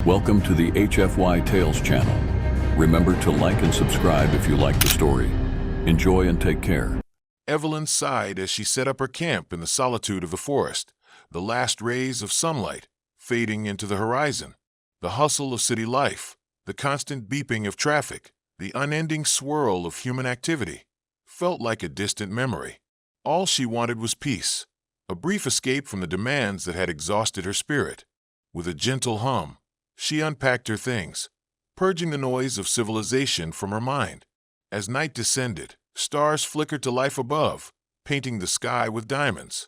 Welcome to the HFY Tales channel. Remember to like and subscribe if you like the story. Enjoy and take care. Evelyn sighed as she set up her camp in the solitude of the forest, the last rays of sunlight fading into the horizon. The hustle of city life, the constant beeping of traffic, the unending swirl of human activity felt like a distant memory. All she wanted was peace, a brief escape from the demands that had exhausted her spirit. With a gentle hum, she unpacked her things, purging the noise of civilization from her mind. As night descended, stars flickered to life above, painting the sky with diamonds.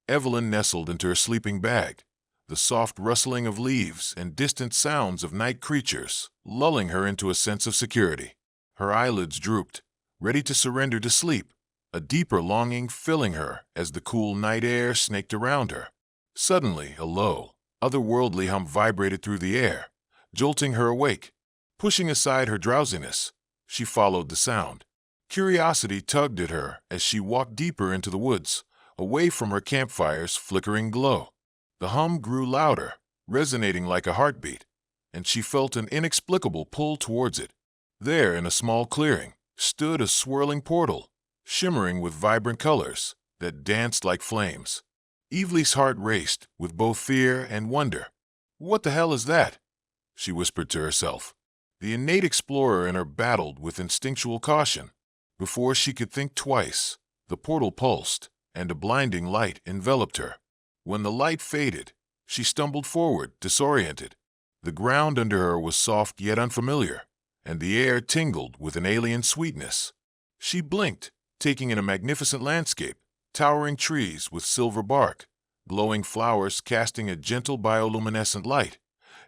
Evelyn nestled into her sleeping bag, the soft rustling of leaves and distant sounds of night creatures lulling her into a sense of security. Her eyelids drooped, ready to surrender to sleep, a deeper longing filling her as the cool night air snaked around her. Suddenly, a low, otherworldly hum vibrated through the air, jolting her awake. Pushing aside her drowsiness, she followed the sound. Curiosity tugged at her as she walked deeper into the woods, away from her campfire's flickering glow. The hum grew louder, resonating like a heartbeat, and she felt an inexplicable pull towards it. There, in a small clearing, stood a swirling portal, shimmering with vibrant colors that danced like flames. Evelyn's heart raced with both fear and wonder. "What the hell is that?" she whispered to herself. The innate explorer in her battled with instinctual caution. Before she could think twice, the portal pulsed, and a blinding light enveloped her. When the light faded, she stumbled forward, disoriented. The ground under her was soft yet unfamiliar, and the air tingled with an alien sweetness. She blinked, taking in a magnificent landscape, towering trees with silver bark, glowing flowers casting a gentle bioluminescent light,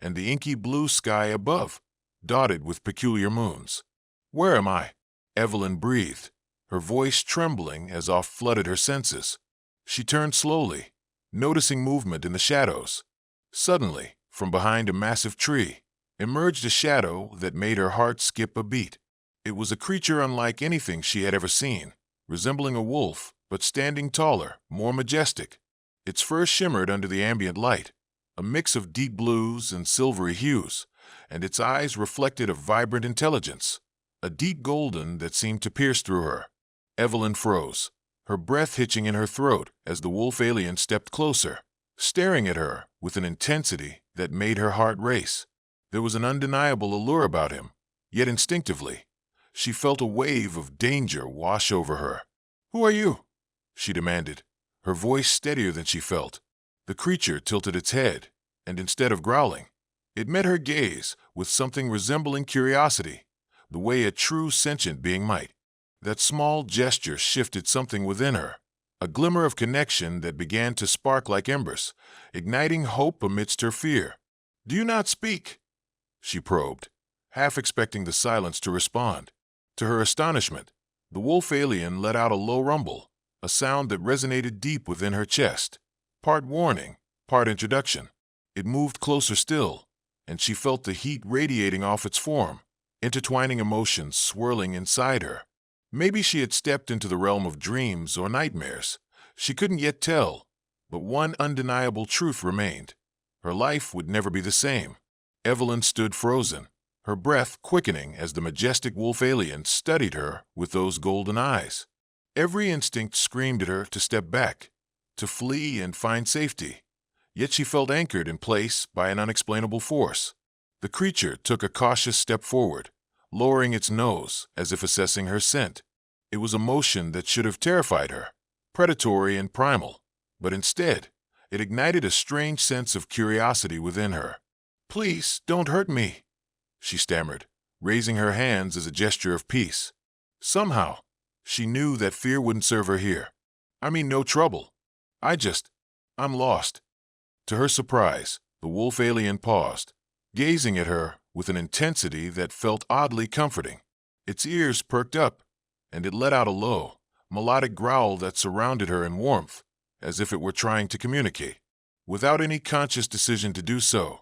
and the inky blue sky above, dotted with peculiar moons. "Where am I?" Evelyn breathed, her voice trembling as awe flooded her senses. She turned slowly, noticing movement in the shadows. Suddenly, from behind a massive tree, emerged a shadow that made her heart skip a beat. It was a creature unlike anything she had ever seen, resembling a wolf, but standing taller, more majestic. Its fur shimmered under the ambient light, a mix of deep blues and silvery hues, and its eyes reflected a vibrant intelligence, a deep golden that seemed to pierce through her. Evelyn froze, her breath hitching in her throat as the wolf alien stepped closer, staring at her with an intensity that made her heart race. There was an undeniable allure about him, yet instinctively, she felt a wave of danger wash over her. "Who are you?" she demanded, her voice steadier than she felt. The creature tilted its head, and instead of growling, it met her gaze with something resembling curiosity, the way a true sentient being might. That small gesture shifted something within her, a glimmer of connection that began to spark like embers, igniting hope amidst her fear. "Do you not speak?" she probed, half expecting the silence to respond. To her astonishment, the wolf alien let out a low rumble, a sound that resonated deep within her chest, part warning, part introduction. It moved closer still, and she felt the heat radiating off its form, intertwining emotions swirling inside her. Maybe she had stepped into the realm of dreams or nightmares. She couldn't yet tell, but one undeniable truth remained. Her life would never be the same. Evelyn stood frozen, her breath quickening as the majestic wolf alien studied her with those golden eyes. Every instinct screamed at her to step back, to flee and find safety. Yet she felt anchored in place by an unexplainable force. The creature took a cautious step forward, lowering its nose as if assessing her scent. It was a motion that should have terrified her, predatory and primal, but instead, it ignited a strange sense of curiosity within her. "Please, don't hurt me," she stammered, raising her hands as a gesture of peace. Somehow, she knew that fear wouldn't serve her here. "I mean, no trouble. I'm lost." To her surprise, the wolf alien paused, gazing at her with an intensity that felt oddly comforting. Its ears perked up, and it let out a low, melodic growl that surrounded her in warmth, as if it were trying to communicate. Without any conscious decision to do so,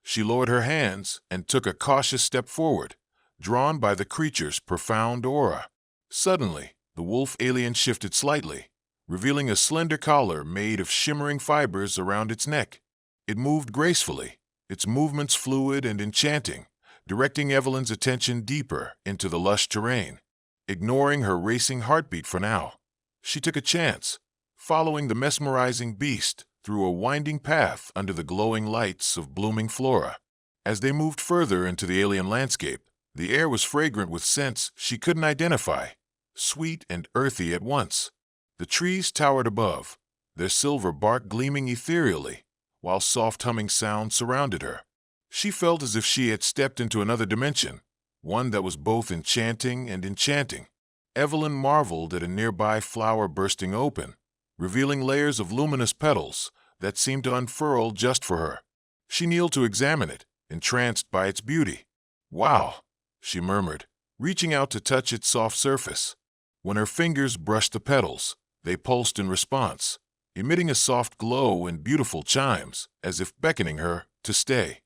she lowered her hands and took a cautious step forward, drawn by the creature's profound aura. Suddenly, the wolf alien shifted slightly, revealing a slender collar made of shimmering fibers around its neck. It moved gracefully, its movements fluid and enchanting, directing Evelyn's attention deeper into the lush terrain. Ignoring her racing heartbeat for now, she took a chance, following the mesmerizing beast through a winding path under the glowing lights of blooming flora. As they moved further into the alien landscape, the air was fragrant with scents she couldn't identify, sweet and earthy at once. The trees towered above, their silver bark gleaming ethereally, while soft humming sounds surrounded her. She felt as if she had stepped into another dimension, one that was both enchanting and enchanting. Evelyn marveled at a nearby flower bursting open, revealing layers of luminous petals that seemed to unfurl just for her. She kneeled to examine it, entranced by its beauty. "Wow," she murmured, reaching out to touch its soft surface. When her fingers brushed the petals, they pulsed in response, emitting a soft glow and beautiful chimes, as if beckoning her to stay.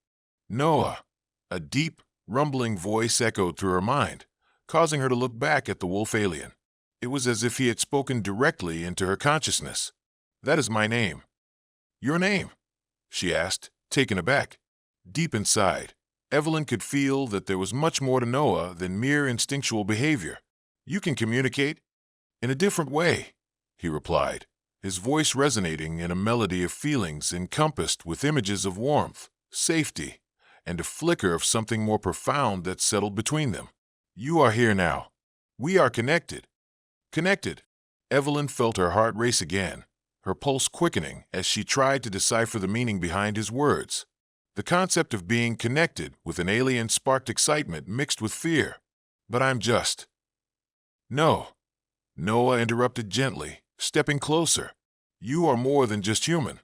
"Noah," a deep, rumbling voice echoed through her mind, causing her to look back at the wolf alien. It was as if he had spoken directly into her consciousness. "That is my name." "Your name?" she asked, taken aback. Deep inside, Evelyn could feel that there was much more to Noah than mere instinctual behavior. "You can communicate in a different way," he replied, his voice resonating in a melody of feelings encompassed with images of warmth, safety, and a flicker of something more profound that settled between them. "You are here now. We are connected." Connected. Evelyn felt her heart race again, her pulse quickening as she tried to decipher the meaning behind his words. The concept of being connected with an alien sparked excitement mixed with fear. "But I'm just—" "No," Noah interrupted gently, stepping closer. "You are more than just human."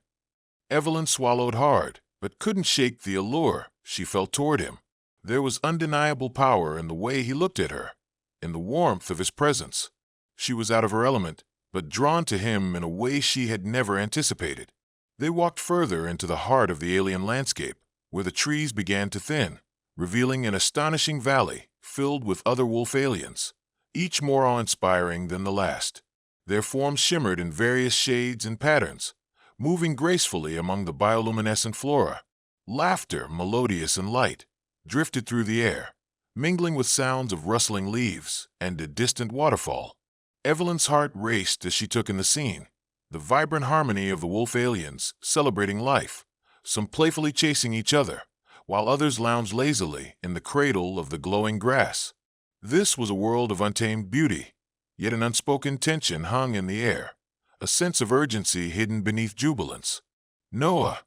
Evelyn swallowed hard, but couldn't shake the allure she felt toward him. There was undeniable power in the way he looked at her, in the warmth of his presence. She was out of her element, but drawn to him in a way she had never anticipated. They walked further into the heart of the alien landscape, where the trees began to thin, revealing an astonishing valley filled with other wolf aliens, each more awe-inspiring than the last. Their forms shimmered in various shades and patterns, moving gracefully among the bioluminescent flora. Laughter, melodious and light, drifted through the air, mingling with sounds of rustling leaves and a distant waterfall. Evelyn's heart raced as she took in the scene, the vibrant harmony of the wolf aliens celebrating life, some playfully chasing each other, while others lounged lazily in the cradle of the glowing grass. This was a world of untamed beauty, yet an unspoken tension hung in the air, a sense of urgency hidden beneath jubilance. "Noah,"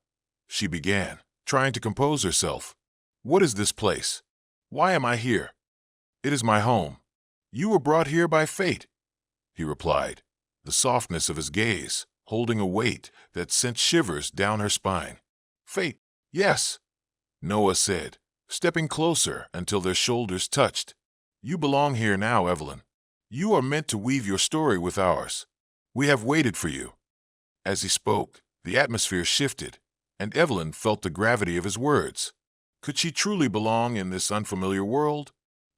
she began, trying to compose herself. "What is this place? Why am I here?" "It is my home. You were brought here by fate," he replied, the softness of his gaze holding a weight that sent shivers down her spine. "Fate, yes," Noah said, stepping closer until their shoulders touched. "You belong here now, Evelyn. You are meant to weave your story with ours. We have waited for you." As he spoke, the atmosphere shifted, and Evelyn felt the gravity of his words. Could she truly belong in this unfamiliar world?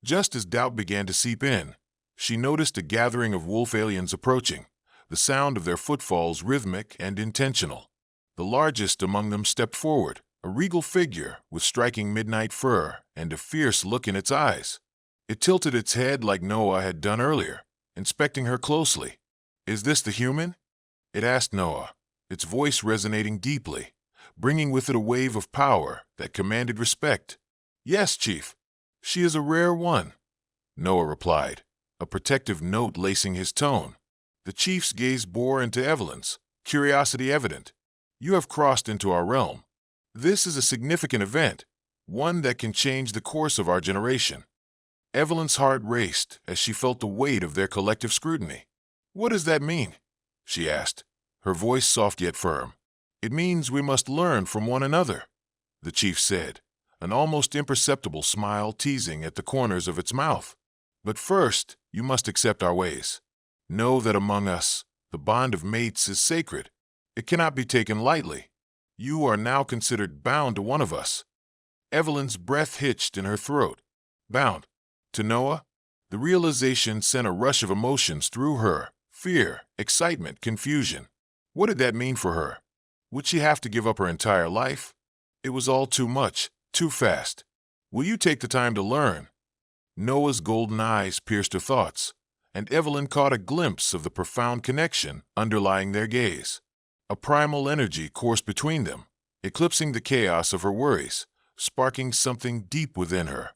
Just as doubt began to seep in, she noticed a gathering of wolf aliens approaching, the sound of their footfalls rhythmic and intentional. The largest among them stepped forward, a regal figure with striking midnight fur and a fierce look in its eyes. It tilted its head like Noah had done earlier, inspecting her closely. "Is this the human?" it asked Noah, its voice resonating deeply, bringing with it a wave of power that commanded respect. "Yes, Chief. She is a rare one," Noah replied, a protective note lacing his tone. The chief's gaze bore into Evelyn's, curiosity evident. "You have crossed into our realm. This is a significant event, one that can change the course of our generation." Evelyn's heart raced as she felt the weight of their collective scrutiny. "What does that mean?" she asked, her voice soft yet firm. "It means we must learn from one another," the chief said, an almost imperceptible smile teasing at the corners of its mouth. "But first, you must accept our ways. Know that among us, the bond of mates is sacred. It cannot be taken lightly. You are now considered bound to one of us." Evelyn's breath hitched in her throat. Bound to Noah? The realization sent a rush of emotions through her: fear, excitement, confusion. What did that mean for her? Would she have to give up her entire life? It was all too much, too fast. Will you take the time to learn? Noah's golden eyes pierced her thoughts, and Evelyn caught a glimpse of the profound connection underlying their gaze. A primal energy coursed between them, eclipsing the chaos of her worries, sparking something deep within her.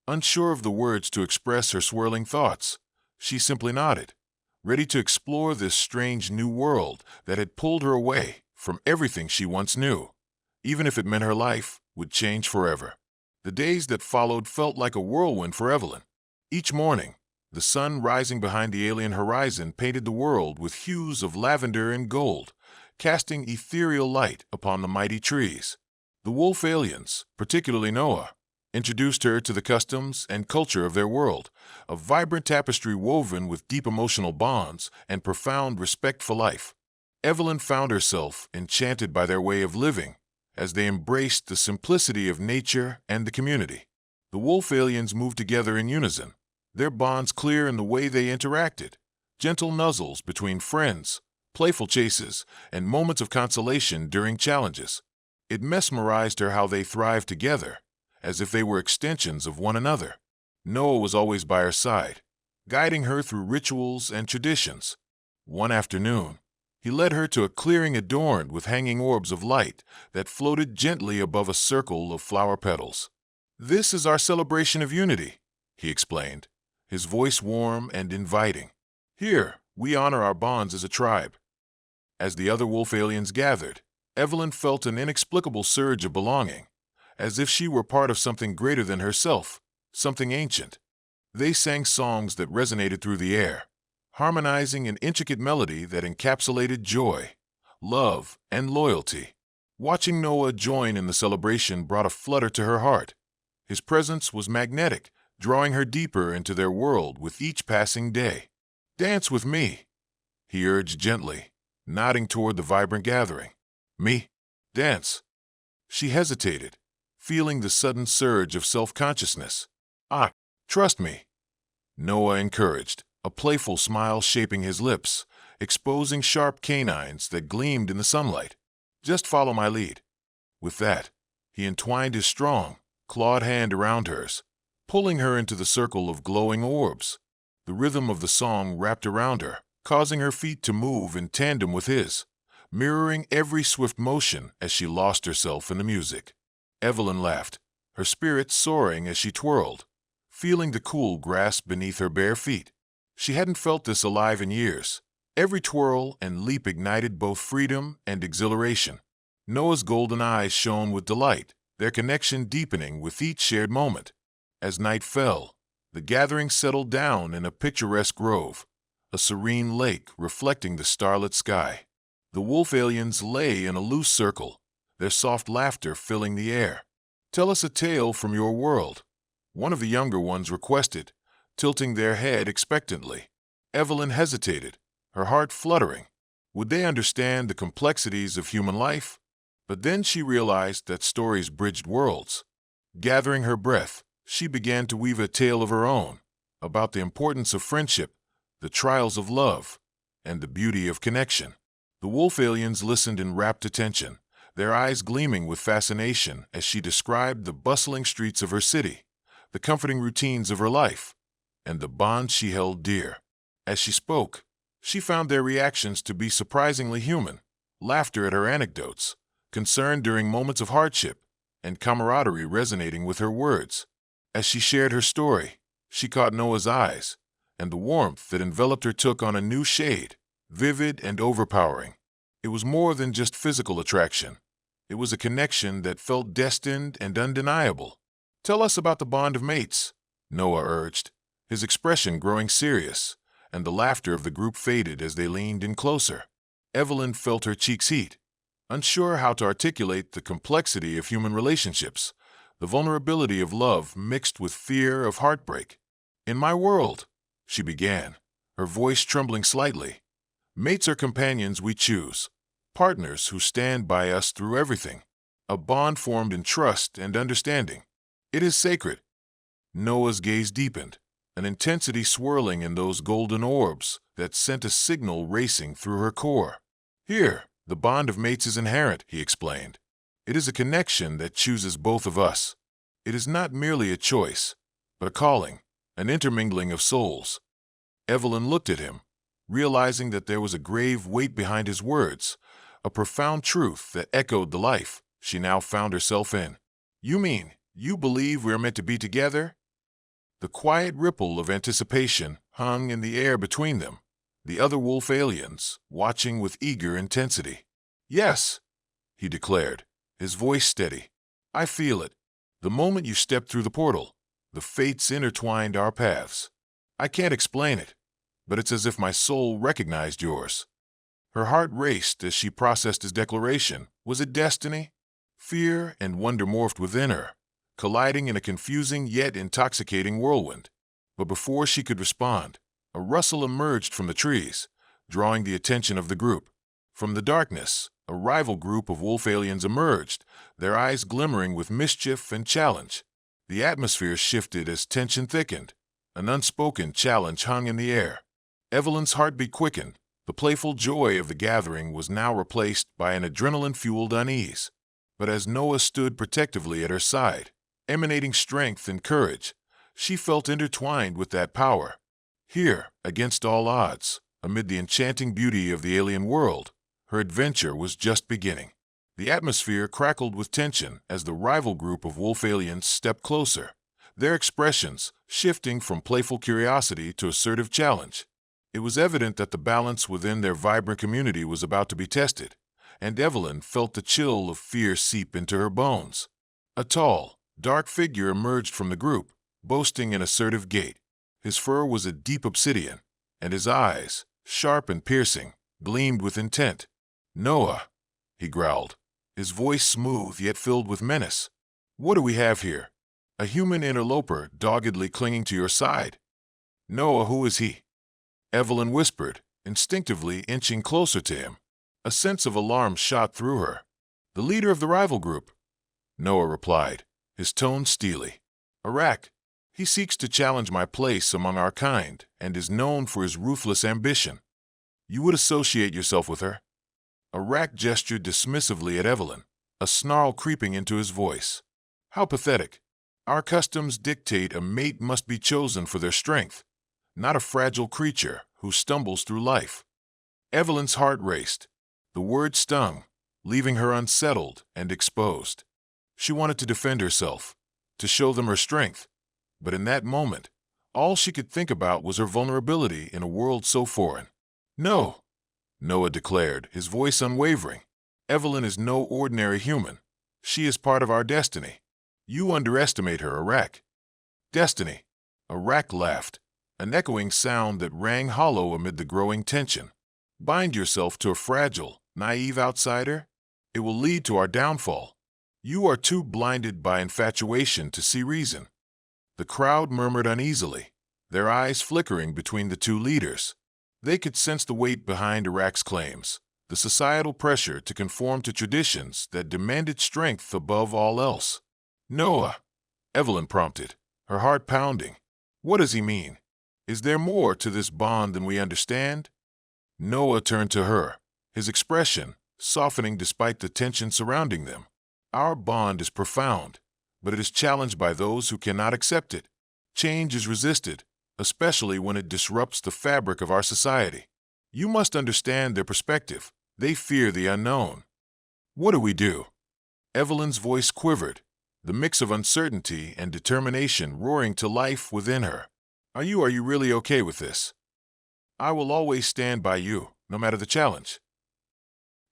Unsure of the words to express her swirling thoughts, she simply nodded, ready to explore this strange new world that had pulled her away from everything she once knew, even if it meant her life would change forever. The days that followed felt like a whirlwind for Evelyn. Each morning, the sun rising behind the alien horizon painted the world with hues of lavender and gold, casting ethereal light upon the mighty trees. The wolf aliens, particularly Noah, introduced her to the customs and culture of their world, a vibrant tapestry woven with deep emotional bonds and profound respect for life. Evelyn found herself enchanted by their way of living, as they embraced the simplicity of nature and the community. The wolf aliens moved together in unison, their bonds clear in the way they interacted, gentle nuzzles between friends, playful chases, and moments of consolation during challenges. It mesmerized her how they thrived together, as if they were extensions of one another. Noah was always by her side, guiding her through rituals and traditions. One afternoon, he led her to a clearing adorned with hanging orbs of light that floated gently above a circle of flower petals. "This is our celebration of unity," he explained, his voice warm and inviting. "Here, we honor our bonds as a tribe." As the other wolf aliens gathered, Evelyn felt an inexplicable surge of belonging, as if she were part of something greater than herself, something ancient. They sang songs that resonated through the air, harmonizing an intricate melody that encapsulated joy, love, and loyalty. Watching Noah join in the celebration brought a flutter to her heart. His presence was magnetic, drawing her deeper into their world with each passing day. "Dance with me," he urged gently, nodding toward the vibrant gathering. "Me? Dance?" She hesitated, feeling the sudden surge of self-consciousness. Trust me," Noah encouraged, a playful smile shaping his lips, exposing sharp canines that gleamed in the sunlight. "Just follow my lead." With that, he entwined his strong, clawed hand around hers, pulling her into the circle of glowing orbs. The rhythm of the song wrapped around her, causing her feet to move in tandem with his, mirroring every swift motion as she lost herself in the music. Evelyn laughed, her spirits soaring as she twirled, feeling the cool grass beneath her bare feet. She hadn't felt this alive in years. Every twirl and leap ignited both freedom and exhilaration. Noah's golden eyes shone with delight, their connection deepening with each shared moment. As night fell, the gathering settled down in a picturesque grove, a serene lake reflecting the starlit sky. The wolf aliens lay in a loose circle, their soft laughter filling the air. "Tell us a tale from your world," one of the younger ones requested, tilting their head expectantly. Evelyn hesitated, her heart fluttering. Would they understand the complexities of human life? But then she realized that stories bridged worlds. Gathering her breath, she began to weave a tale of her own, about the importance of friendship, the trials of love, and the beauty of connection. The wolf aliens listened in rapt attention, their eyes gleaming with fascination as she described the bustling streets of her city, the comforting routines of her life, and the bonds she held dear. As she spoke, she found their reactions to be surprisingly human, laughter at her anecdotes, concern during moments of hardship, and camaraderie resonating with her words. As she shared her story, she caught Noah's eyes, and the warmth that enveloped her took on a new shade, vivid and overpowering. It was more than just physical attraction. It was a connection that felt destined and undeniable. "Tell us about the bond of mates," Noah urged, his expression growing serious, and the laughter of the group faded as they leaned in closer. Evelyn felt her cheeks heat, unsure how to articulate the complexity of human relationships, the vulnerability of love mixed with fear of heartbreak. "In my world," she began, her voice trembling slightly, "mates are companions we choose, partners who stand by us through everything, a bond formed in trust and understanding. It is sacred." Noah's gaze deepened, an intensity swirling in those golden orbs that sent a signal racing through her core. "Here, the bond of mates is inherent," he explained. It is a connection that chooses both of us. It is not merely a choice, but a calling, an intermingling of souls. Evelyn looked at him, realizing that there was a grave weight behind his words, a profound truth that echoed the life she now found herself in. You mean, you believe we are meant to be together? The quiet ripple of anticipation hung in the air between them, the other wolf aliens watching with eager intensity. Yes, he declared, his voice steady. I feel it. The moment you stepped through the portal, the fates intertwined our paths. I can't explain it, but it's as if my soul recognized yours. Her heart raced as she processed his declaration. Was it destiny? Fear and wonder morphed within her, colliding in a confusing yet intoxicating whirlwind. But before she could respond, a rustle emerged from the trees, drawing the attention of the group. From the darkness, a rival group of wolf aliens emerged, their eyes glimmering with mischief and challenge. The atmosphere shifted as tension thickened. An unspoken challenge hung in the air. Evelyn's heartbeat quickened. The playful joy of the gathering was now replaced by an adrenaline-fueled unease. But as Noah stood protectively at her side, emanating strength and courage, she felt intertwined with that power. Here, against all odds, amid the enchanting beauty of the alien world, her adventure was just beginning. The atmosphere crackled with tension as the rival group of wolf aliens stepped closer, their expressions shifting from playful curiosity to assertive challenge. It was evident that the balance within their vibrant community was about to be tested, and Evelyn felt the chill of fear seep into her bones. A tall, dark figure emerged from the group, boasting an assertive gait. His fur was a deep obsidian, and his eyes, sharp and piercing, gleamed with intent. Noah, he growled, his voice smooth yet filled with menace. What do we have here? A human interloper doggedly clinging to your side. Noah, who is he? Evelyn whispered, instinctively inching closer to him. A sense of alarm shot through her. The leader of the rival group, Noah replied, his tone steely. Arak. He seeks to challenge my place among our kind and is known for his ruthless ambition. You would associate yourself with her? Arak gestured dismissively at Evelyn, a snarl creeping into his voice. How pathetic. Our customs dictate a mate must be chosen for their strength, not a fragile creature who stumbles through life. Evelyn's heart raced. The word stung, leaving her unsettled and exposed. She wanted to defend herself, to show them her strength, but in that moment, all she could think about was her vulnerability in a world so foreign. No, Noah declared, his voice unwavering. Evelyn is no ordinary human. She is part of our destiny. You underestimate her, Arak. Destiny. Arak laughed, an echoing sound that rang hollow amid the growing tension. Bind yourself to a fragile, naive outsider? It will lead to our downfall. You are too blinded by infatuation to see reason. The crowd murmured uneasily, their eyes flickering between the two leaders. They could sense the weight behind Arak's claims, the societal pressure to conform to traditions that demanded strength above all else. Noah, Evelyn prompted, her heart pounding. What does he mean? Is there more to this bond than we understand? Noah turned to her, his expression softening despite the tension surrounding them. Our bond is profound, but it is challenged by those who cannot accept it. Change is resisted, especially when it disrupts the fabric of our society. You must understand their perspective. They fear the unknown. What do we do? Evelyn's voice quivered, the mix of uncertainty and determination roaring to life within her. Are you really okay with this? I will always stand by you, no matter the challenge.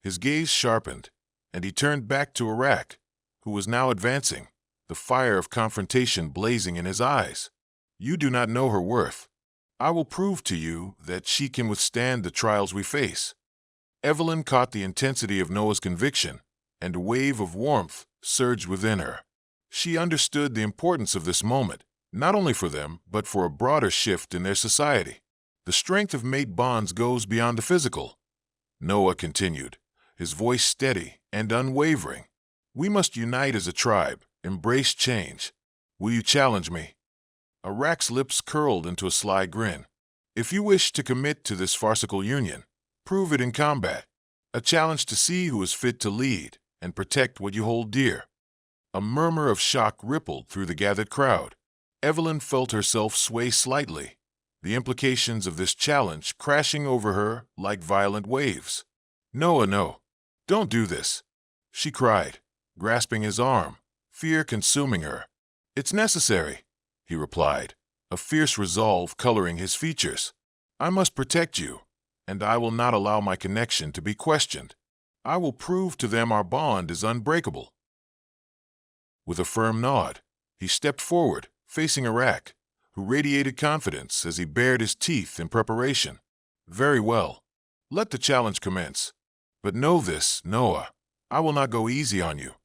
His gaze sharpened, and he turned back to Arak, who was now advancing, the fire of confrontation blazing in his eyes. You do not know her worth. I will prove to you that she can withstand the trials we face. Evelyn caught the intensity of Noah's conviction, and a wave of warmth surged within her. She understood the importance of this moment, not only for them, but for a broader shift in their society. The strength of mate bonds goes beyond the physical. Noah continued, his voice steady and unwavering. We must unite as a tribe, embrace change. Will you challenge me? Arak's lips curled into a sly grin. If you wish to commit to this farcical union, prove it in combat. A challenge to see who is fit to lead and protect what you hold dear. A murmur of shock rippled through the gathered crowd. Evelyn felt herself sway slightly, the implications of this challenge crashing over her like violent waves. "Noah, no. Don't do this," she cried, grasping his arm, fear consuming her. "It's necessary," he replied, a fierce resolve coloring his features. "I must protect you, and I will not allow my connection to be questioned. I will prove to them our bond is unbreakable." With a firm nod, he stepped forward, facing Iraq, who radiated confidence as he bared his teeth in preparation. "Very well. Let the challenge commence. But know this, Noah, I will not go easy on you."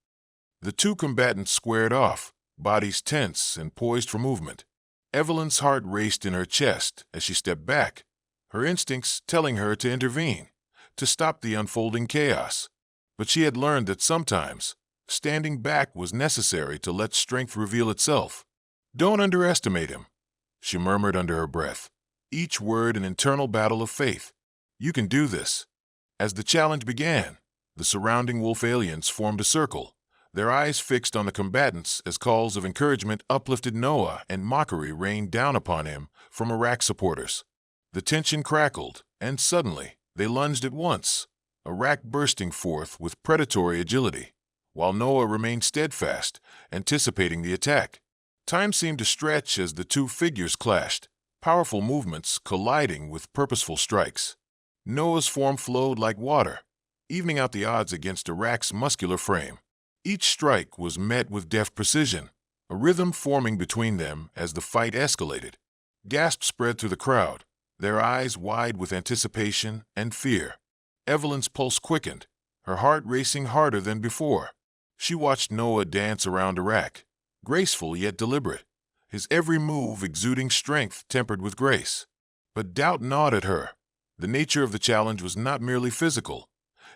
The two combatants squared off, bodies tense and poised for movement. Evelyn's heart raced in her chest as she stepped back, her instincts telling her to intervene, to stop the unfolding chaos. But she had learned that sometimes standing back was necessary to let strength reveal itself. "Don't underestimate him," she murmured under her breath, each word an internal battle of faith. "You can do this." As the challenge began, the surrounding wolf aliens formed a circle, their eyes fixed on the combatants as calls of encouragement uplifted Noah and mockery rained down upon him from Iraq supporters. The tension crackled, and suddenly they lunged at once, Iraq bursting forth with predatory agility, while Noah remained steadfast, anticipating the attack. Time seemed to stretch as the two figures clashed, powerful movements colliding with purposeful strikes. Noah's form flowed like water, evening out the odds against Iraq's muscular frame. Each strike was met with deft precision, a rhythm forming between them as the fight escalated. Gasps spread through the crowd, their eyes wide with anticipation and fear. Evelyn's pulse quickened, her heart racing harder than before. She watched Noah dance around Iraq, graceful yet deliberate, his every move exuding strength tempered with grace. But doubt gnawed at her. The nature of the challenge was not merely physical.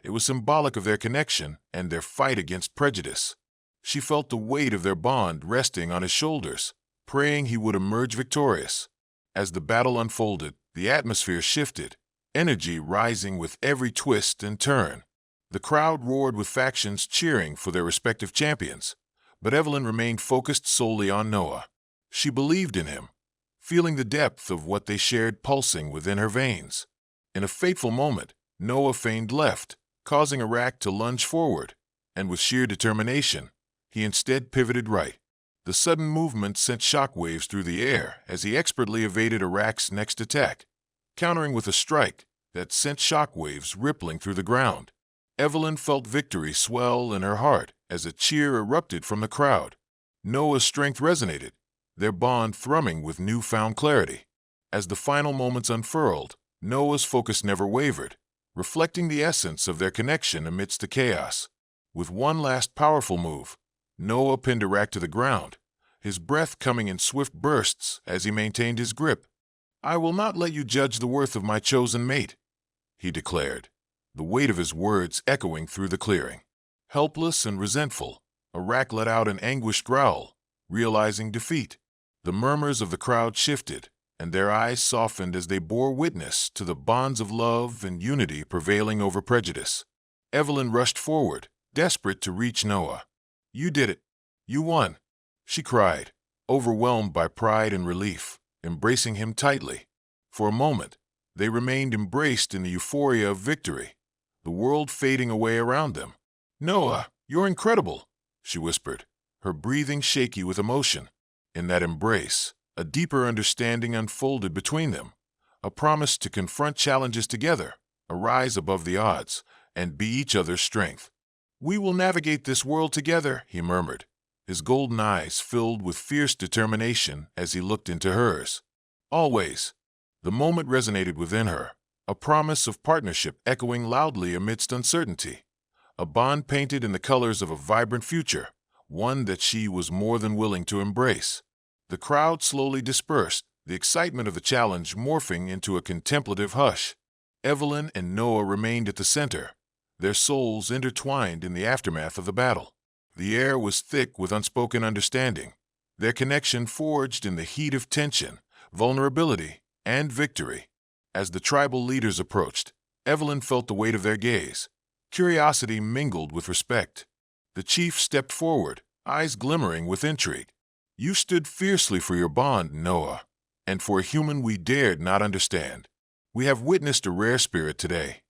It was symbolic of their connection and their fight against prejudice. She felt the weight of their bond resting on his shoulders, praying he would emerge victorious. As the battle unfolded, the atmosphere shifted, energy rising with every twist and turn. The crowd roared with factions cheering for their respective champions, but Evelyn remained focused solely on Noah. She believed in him, feeling the depth of what they shared pulsing within her veins. In a fateful moment, Noah feigned left, causing Iraq to lunge forward, and with sheer determination, he instead pivoted right. The sudden movement sent shockwaves through the air as he expertly evaded Iraq's next attack, countering with a strike that sent shockwaves rippling through the ground. Evelyn felt victory swell in her heart as a cheer erupted from the crowd. Noah's strength resonated, their bond thrumming with newfound clarity. As the final moments unfurled, Noah's focus never wavered, reflecting the essence of their connection amidst the chaos. With one last powerful move, Noah pinned Iraq to the ground, his breath coming in swift bursts as he maintained his grip. "I will not let you judge the worth of my chosen mate," he declared, the weight of his words echoing through the clearing. Helpless and resentful, Iraq let out an anguished growl, realizing defeat. The murmurs of the crowd shifted, and their eyes softened as they bore witness to the bonds of love and unity prevailing over prejudice. Evelyn rushed forward, desperate to reach Noah. "You did it. You won," she cried, overwhelmed by pride and relief, embracing him tightly. For a moment, they remained embraced in the euphoria of victory, the world fading away around them. "Noah, you're incredible," she whispered, her breathing shaky with emotion. In that embrace, a deeper understanding unfolded between them, a promise to confront challenges together, arise above the odds, and be each other's strength. "We will navigate this world together," he murmured, his golden eyes filled with fierce determination as he looked into hers. "Always." The moment resonated within her, a promise of partnership echoing loudly amidst uncertainty, a bond painted in the colors of a vibrant future, one that she was more than willing to embrace. The crowd slowly dispersed, the excitement of the challenge morphing into a contemplative hush. Evelyn and Noah remained at the center, their souls intertwined in the aftermath of the battle. The air was thick with unspoken understanding, their connection forged in the heat of tension, vulnerability, and victory. As the tribal leaders approached, Evelyn felt the weight of their gaze. Curiosity mingled with respect, The chief stepped forward, eyes glimmering with intrigue. You stood fiercely for your bond, Noah, and for a human we dared not understand. We have witnessed a rare spirit today.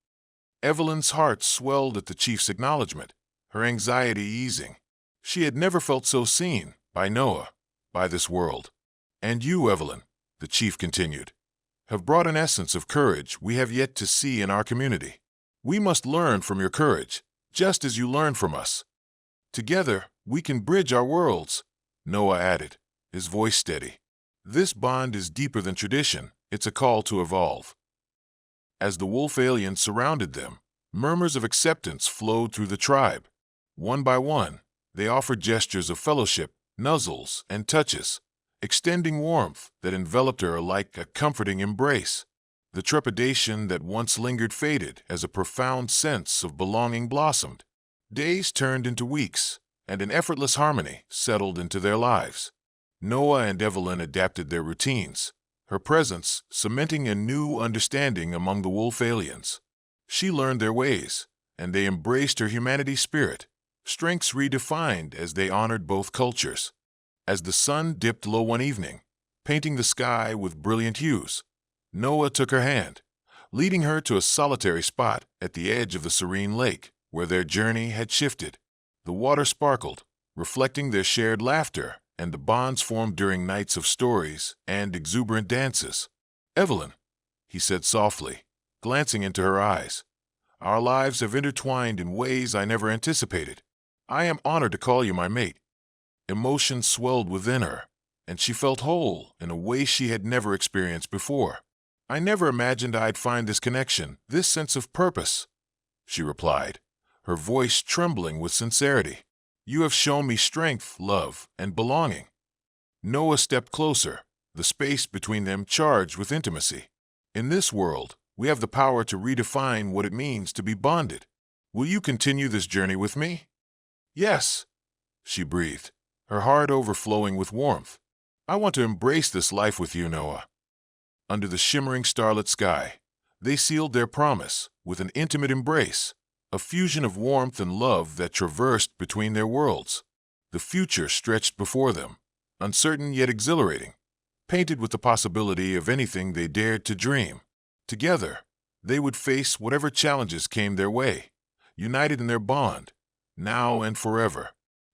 Evelyn's heart swelled at the chief's acknowledgement, her anxiety easing. She had never felt so seen, by Noah, by this world. And you, Evelyn, the chief continued, have brought an essence of courage we have yet to see in our community. We must learn from your courage, just as you learn from us. Together, we can bridge our worlds, Noah added, his voice steady. This bond is deeper than tradition, it's a call to evolve. As the wolf aliens surrounded them, murmurs of acceptance flowed through the tribe. One by one, they offered gestures of fellowship, nuzzles, and touches, extending warmth that enveloped her like a comforting embrace. The trepidation that once lingered faded as a profound sense of belonging blossomed. Days turned into weeks, and an effortless harmony settled into their lives. Noah and Evelyn adapted their routines, her presence cementing a new understanding among the wolf aliens. She learned their ways, and they embraced her humanity spirit, strengths redefined as they honored both cultures. As the sun dipped low one evening, painting the sky with brilliant hues, Noah took her hand, leading her to a solitary spot at the edge of the serene lake, where their journey had shifted. The water sparkled, reflecting their shared laughter and the bonds formed during nights of stories and exuberant dances. Evelyn, he said softly, glancing into her eyes, our lives have intertwined in ways I never anticipated. I am honored to call you my mate. Emotion swelled within her, and she felt whole in a way she had never experienced before. I never imagined I'd find this connection, this sense of purpose, she replied, her voice trembling with sincerity. You have shown me strength, love, and belonging. Noah stepped closer, the space between them charged with intimacy. In this world, we have the power to redefine what it means to be bonded. Will you continue this journey with me? Yes, she breathed, her heart overflowing with warmth. I want to embrace this life with you, Noah. Under the shimmering starlit sky, they sealed their promise with an intimate embrace, a fusion of warmth and love that traversed between their worlds. The future stretched before them, uncertain yet exhilarating, painted with the possibility of anything they dared to dream. Together, they would face whatever challenges came their way, united in their bond, now and forever.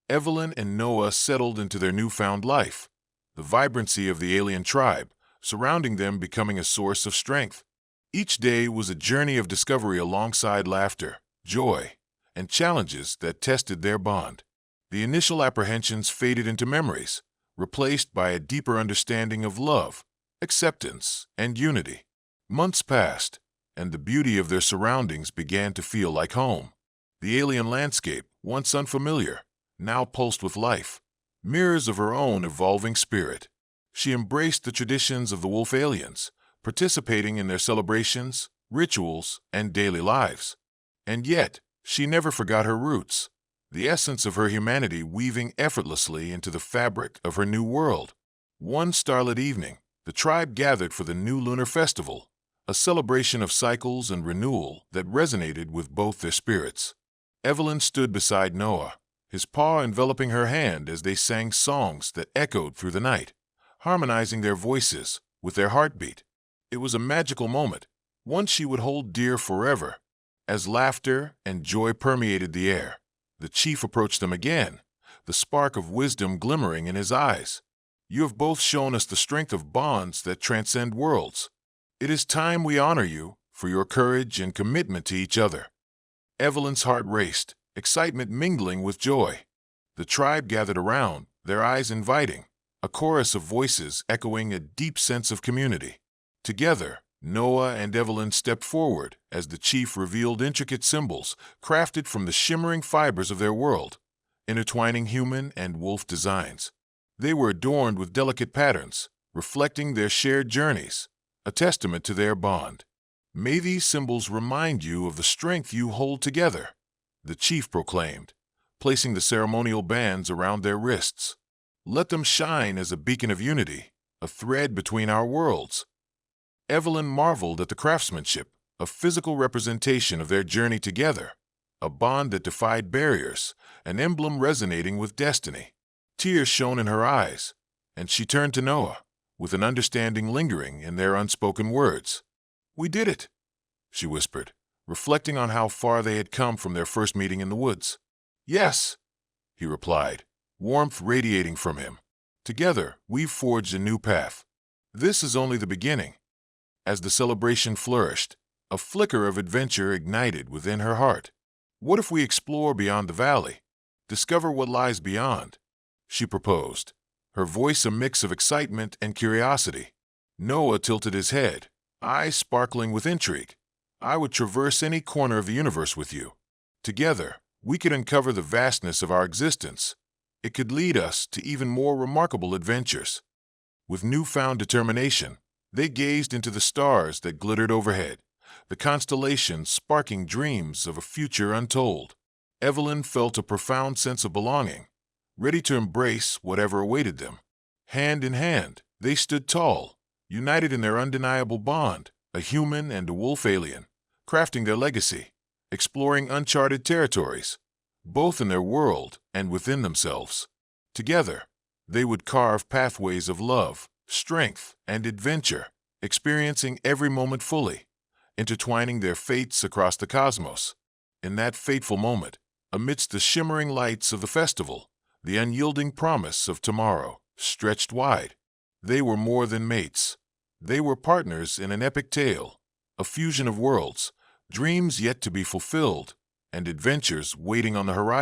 Evelyn and Noah settled into their newfound life, the vibrancy of the alien tribe surrounding them becoming a source of strength. Each day was a journey of discovery alongside laughter, joy, and challenges that tested their bond. The initial apprehensions faded into memories, replaced by a deeper understanding of love, acceptance, and unity. Months passed, and the beauty of their surroundings began to feel like home. The alien landscape, once unfamiliar, now pulsed with life, mirrors of her own evolving spirit. She embraced the traditions of the wolf aliens, participating in their celebrations, rituals, and daily lives. And yet, she never forgot her roots, the essence of her humanity weaving effortlessly into the fabric of her new world. One starlit evening, the tribe gathered for the new lunar festival, a celebration of cycles and renewal that resonated with both their spirits. Evelyn stood beside Noah, his paw enveloping her hand as they sang songs that echoed through the night, harmonizing their voices with their heartbeat. It was a magical moment, one she would hold dear forever. As laughter and joy permeated the air, the chief approached them again, the spark of wisdom glimmering in his eyes. You have both shown us the strength of bonds that transcend worlds. It is time we honor you for your courage and commitment to each other. Evelyn's heart raced, excitement mingling with joy. The tribe gathered around, their eyes inviting, a chorus of voices echoing a deep sense of community. Together, Noah and Evelyn stepped forward as the chief revealed intricate symbols crafted from the shimmering fibers of their world, intertwining human and wolf designs. They were adorned with delicate patterns, reflecting their shared journeys, a testament to their bond. May these symbols remind you of the strength you hold together, the chief proclaimed, placing the ceremonial bands around their wrists. Let them shine as a beacon of unity, a thread between our worlds. Evelyn marveled at the craftsmanship, a physical representation of their journey together, a bond that defied barriers, an emblem resonating with destiny. Tears shone in her eyes, and she turned to Noah, with an understanding lingering in their unspoken words. "We did it," she whispered, reflecting on how far they had come from their first meeting in the woods. "Yes," he replied, warmth radiating from him. "Together, we've forged a new path. This is only the beginning." As the celebration flourished, a flicker of adventure ignited within her heart. "What if we explore beyond the valley? Discover what lies beyond?" she proposed, her voice a mix of excitement and curiosity. Noah tilted his head, eyes sparkling with intrigue. "I would traverse any corner of the universe with you. Together, we could uncover the vastness of our existence. It could lead us to even more remarkable adventures." With newfound determination, they gazed into the stars that glittered overhead, the constellations sparking dreams of a future untold. Evelyn felt a profound sense of belonging, ready to embrace whatever awaited them. Hand in hand, they stood tall, united in their undeniable bond, a human and a wolf alien, crafting their legacy, exploring uncharted territories, both in their world and within themselves. Together, they would carve pathways of love, strength, and adventure, experiencing every moment fully, intertwining their fates across the cosmos. In that fateful moment, amidst the shimmering lights of the festival, the unyielding promise of tomorrow stretched wide. They were more than mates. They were partners in an epic tale, a fusion of worlds, dreams yet to be fulfilled, and adventures waiting on the horizon.